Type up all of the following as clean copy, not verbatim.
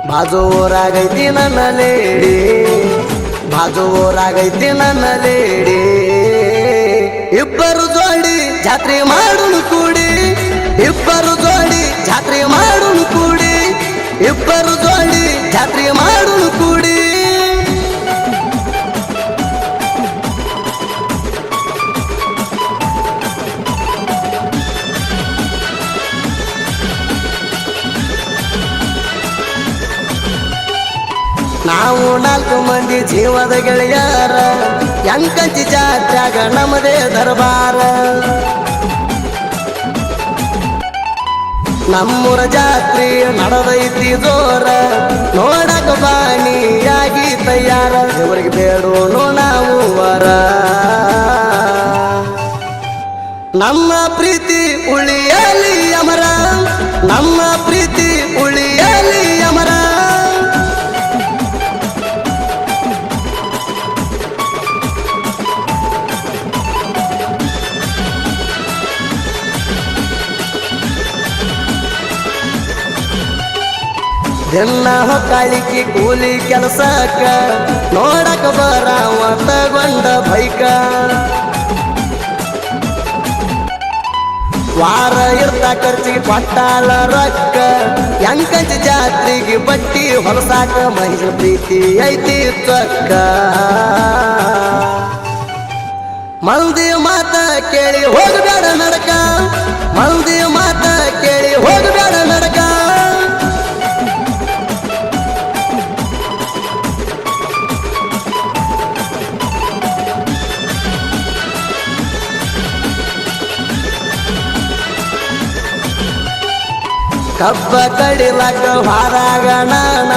ಬಾಜೂರಾಗೈತಿ ನನ್ನ ಲೇಡಿ ಬಾಜೂರಾಗೈತಿ ನನ್ನ ಲೇಡಿ ಇಬ್ಬರು ಜೋಡಿ ಜಾತ್ರೆ ಮಾಡುನು ಕೂಡಿ ಇಬ್ಬರು ಜೋಡಿ ಜಾತ್ರೆ ಮಾಡುನು ಕೂಡಿ ಇಬ್ಬರು ಜೋಡಿ ಜಾತ್ರೆ ಮಾಡುನು ಕೂಡಿ ನಾವು 4 ಮಂದಿ ಜೀವದ ಗೆಳೆಯರ ಎಂಕಂಚಿ ಜಾತ್ರ್ಯಾಗ ನಮ್ಮದೇ ದರ್ಬಾರ ನಮ್ಮೂರ ಜಾತ್ರೆ ನಡೆದೈತಿ ಜೋರ ನೋಡಕ ಬಾಣಿಯಾಗಿ ತಯಾರ ದೇವರಿಗೆ ಬೇಡೋನು ನಾವು ವರ ನಮ್ಮ ಪ್ರೀತಿ ಉಳಿಯಲಿ ಅಮರ ನಮ್ಮ ಪ್ರೀತಿ ಉಳಿಯಲಿ ಅಮರ ದಿನ ಹೊಕ್ಕಾಳಿಕೆ ಕೂಲಿ ಕೆಲಸಕ್ಕ ನೋಡಕ ಬರಾವ ತಗೊಂಡ ಬೈಕ ವಾರ ಇರ್ತ ಖರ್ಚಿಗೆ ಕೊಟ್ಟಾಳ ರೊಕ್ಕ ಎಂಕಂಚ ಜಾತ್ರೆಗೆ ಬಟ್ಟಿ ಹೊಲಸಾಕ ಮಹಿಳ ಪ್ರೀತಿ ಐತಿ ಚೊಕ್ಕ ಮಂದಿ ಮಾತ ಕೇಳಿ ಹೋಗಬೇಡ ನಡಕ ಮಂದಿ ಮಾತ ಕೇಳಿ ಹೋಗಬೇಡ ನಡಕ ಕಬ್ಬ ಕಡಿಲಕ್ಕ ಹಾರಾಗ ನಾನ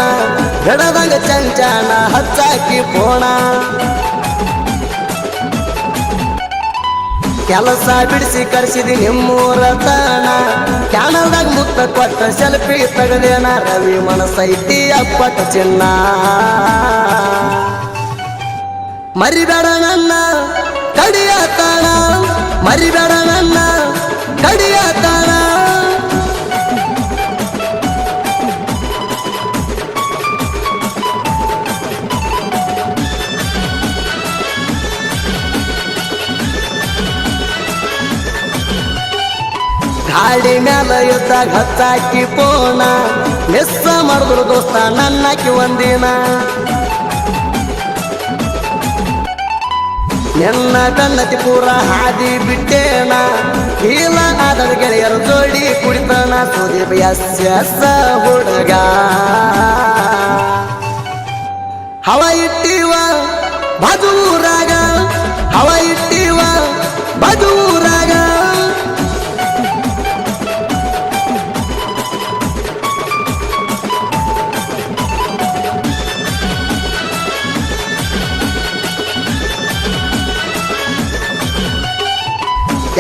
ಗಡದಂಗ ಚಂಚಾನ ಹಚ್ಚಾಕಿ ಪೋಣ ಕೆಲಸ ಬಿಡಿಸಿ ಕರ್ಸಿದಿ ನಿಮ್ಮೂರ ತಾಣ ಕ್ಯಾನಲ್ದಾಗ ಮುತ್ತ ಕೊಟ್ಟ ಸೆಲ್ಫಿ ತೆಗದೇನ ರವಿ ಮನಸೈತಿ ಅಪ್ಪಟ ಚಿನ್ನ ಮರಿಬೇಡ ನನ್ನ ಕಡಿಯ ತಾಣ ಮರಿಬೇಡ ನನ್ನ ಕಡಿಯ ತಾಣ ಗಾಡಿ ಮ್ಯಾಲ ಯುದ್ಧಾಗ ಹಚ್ಚಾಕಿ ಪೋಣ ಮಿಸ್ಸ ಮಾಡಿದ್ರು ದೋಸ್ತ ನನ್ನಾಕಿ ಒಂದಿನ ನಿನ್ನ ಕಣ್ಣತಿ ಪೂರ ಹಾದಿ ಬಿಟ್ಟೇನ ಹೀಲ ಆದ ಗೆಳೆಯರ ಜೋಡಿ ಕುಡಿತನ ಸುದೀಪ್ ಎಸ್ ಹುಡುಗ ಹವ ಇಟ್ಟಿವ ಬಾಜೂರಾಗ ಹವ ಇಟ್ಟಿವ ಬಾಜೂರಾಗ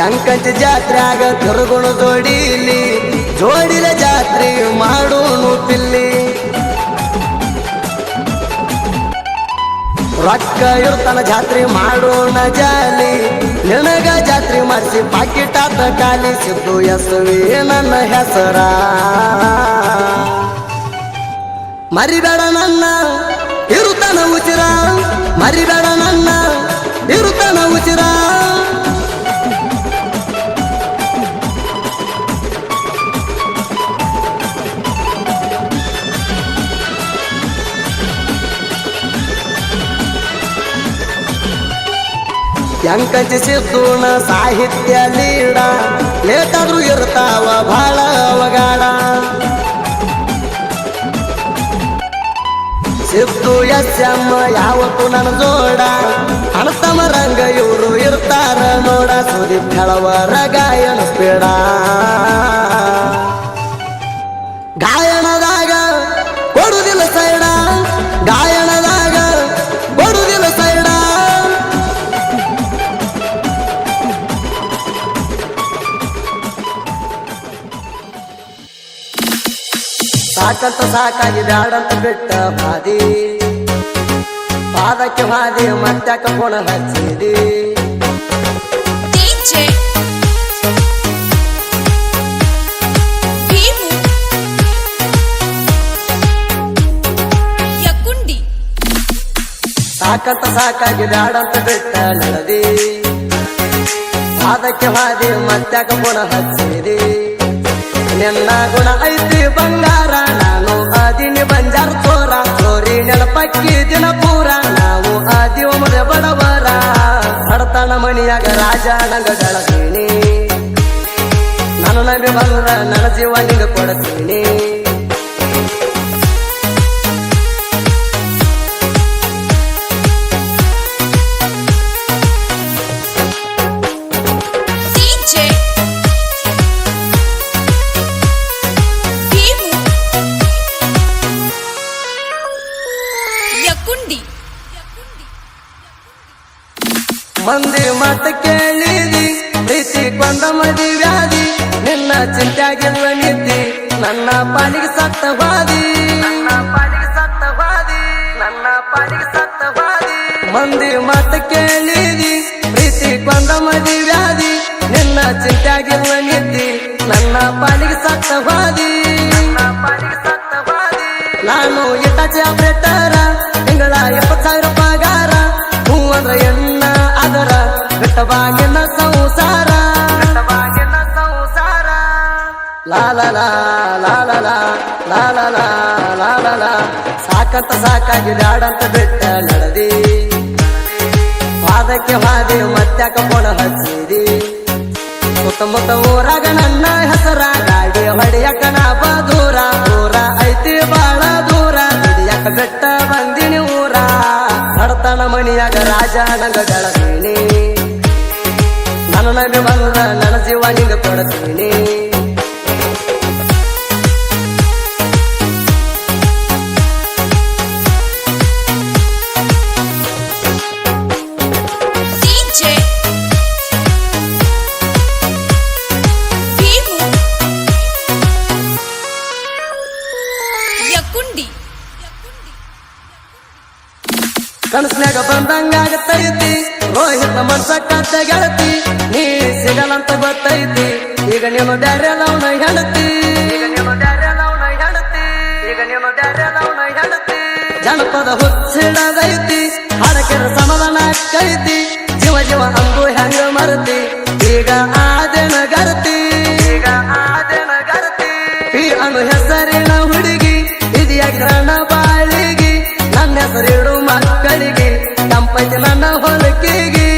ಎಂಕಂಚ ಜಾತ್ರ್ಯಾಗ ತಿರುಗುಣ ಜೋಡಿಲಿ ಜೋಡಿಲ ಜಾತ್ರೆ ಮಾಡೋನು ಪಿಲ್ಲಿ ರೊಕ್ಕ ಇರ್ತನ ಜಾತ್ರೆ ಮಾಡೋಣ ಜಾಲಿ ನಿನಗ ಜಾತ್ರೆ ಮಾಡಿಸಿ ಪಾಕಿಟಾತ ಖಾಲಿ ಸಿದ್ದು ಎಸ್ವಿ ನನ್ನ ಹೆಸರ ಮರಿಬೇಡ ನನ್ನ ಇರುತನ ಉಚಿರ ಮರಿಬೇಡ ನನ್ನ ಇರುತನ ಉಚಿರ ಎಂಕಂಚಿ ಸಿದ್ದೂಣ ಸಾಹಿತ್ಯ ಲೀಡ ಲೇಟಾದ್ರೂ ಇರ್ತಾವ ಭಾಳ ಅವಗಾಡ ಸಿದ್ದು ಎಸ್ಎಂ ಯಾವತ್ತು ನನ್ನ ಜೋಡ ಅಣತಮ ರಂಗ ಇವರು ಇರ್ತಾರ ನೋಡ ಸುದೀಪ್ ಹೇಳವರ ಗಾಯನ ಸ್ಪೀಡ ಗಾಯನದಾಗ ಕೊಡುದಿಲ್ಲ ಸೈಡ ಗಾಯನದಾಗ ಕೊಡುದಿಲ್ಲ ಸೈಡ ಸಾಕಂತ ಸಾಕಾಗಿ ಬ್ಯಾಡಂತ ಬಿಟ್ಟ ಬಾದಿ ಪಾದಕ್ಕೆ ಹಾದಿ ಮತ್ತ್ಯಾಕ ಕೊಣ ಹಚ್ಚಿದಿ ಸಾಕಂತ ಸಾಕಾಗಿ ಬ್ಯಾಡಂತ ಬಿಟ್ಟ ನಡದಿ ಅದಕ್ಕೆ ಹಾದಿ ಮತ್ಯಾಕ ಗುಣ ಹಚ್ಚಿದಿ ನಿನ್ನ ಗುಣ ಐತಿ ಬಂಗಾರ ನಾನು ಆದಿನಿ ಬಂಜಾರ ಚೋರ ಚೋರಿ ನೆನಪಕ್ಕಿ ದಿನ ಪೂರ ನಾವು ಆದಿವ ಮನೆ ಬಡವರ ಹಡತನ ಮಣಿಯಾಗ ರಾಜ ನಂಗ ಗಳತೀನಿ ನಾನು ನಂಬಿ ಬಂದ್ರ ನನ್ನ ಜೀವ ನಿಂಗ ಕೊಡ್ತೀನಿ ಮಂದಿ ಮಾತ ಕೇಳಿದಿ ಪ್ರೀತಿ ಕೊಂದ ಮದಿ ವ್ಯಾಧಿ ನಿನ್ನ ಚಿಂತ್ಯಾಗಿರುವ ನಿದ್ದಿ ನನ್ನ ಪಾಲಿಗೆ ಸತ್ತವಾದಿ ಮಂದಿ ಮಾತ ಕೇಳಿದಿ ಪ್ರೀತಿ ಕೊಂದ ಮದಿ ವ್ಯಾಧಿ ನಿನ್ನ ಚಿಂತ್ಯಾಗಿರುವ ನಿದ್ದಿ ನನ್ನ ಪಾಲಿಗೆ ಸತ್ತವಾದಿ ನಾನು ಇಟ್ಟಾಚೆ ಆಪರೇಟರ ತಿಂಗಳ 70,000 ಪಗಾರ ಹೂ ಅಂದ್ರ ಎನ್ನ ಅದರ ಬಿಟ್ಟವಾಗಿನ ಸಂಸಾರ ಲಾಲಲ ಲಾಲಲ ಲಾಲಲ ಲಾಲಲ ಸಾಕಂತ ಸಾಕಾಗಿ ಬ್ಯಾಡಂತ ಬಿಟ್ಟ ನಡದಿ ವಾದಕ್ಕೆ ವಾದಿ ಮತ್ಯಾಕ ಕೊಣ ಹಚ್ಚಿದಿ ಸುತ್ತಮುತ್ತ ಊರಾಗ ನನ್ನ ಹೆಸರ ಗಾಡಿ ಹೊಡಿಯಕ ನಾ ದೂರ ದೂರ ಐತಿ ಬಾಳ ದೂರ ಹಿಡಿಯಕ ಬೆಟ್ಟ ಬಂದಿನಿ ಊರ ಹಡತನ ಮಣಿಯಾಗ ರಾಜ ನಂಗ ಗಳತೀನಿ ನನ್ನ ನಂಬಿ ಬಂದ ನನ್ನ ಜೀವ ನಿಂಗ ಕೊಡ್ತೀನಿ ಕನಸ್ನ್ಯಾಗ ಬಂದಂಗಾಗತೈತಿ ರೋಹಿತ ಮನ್ಸ ಕದ್ದ ಗೆಳತಿ ನೀ ಸಿಗಲಂತ ಗೊತ್ತೈತಿ ಈಗ ನೀನು ಬ್ಯಾರೆ ಲವ್ನ ಹೆಣತಿ ಜನಪದ ಹುಚ್ಚಿಡದೈತಿ ಹರಕೆರ ಸಮಾಧಾನ ಕೈತಿ ಜೀವ ಜೀವ ಅಂಬು ಹೆಂಗ ಮರತಿ ಈಗ ಆದೆನ ಗರತಿ ಈ ಅನು ಹೆಸರಿನ ಹುಡುಗಿ ಇದಿಯಾಗಿ ನನ್ನ ಬಾಳಿಗಿ ನನ್ನ ಹೆಸರಿಡು ಮಕ್ಕಳಿಗೆ ತಂಪೈತಿ ನನ್ನ ಹೊಲಕಿಗೆ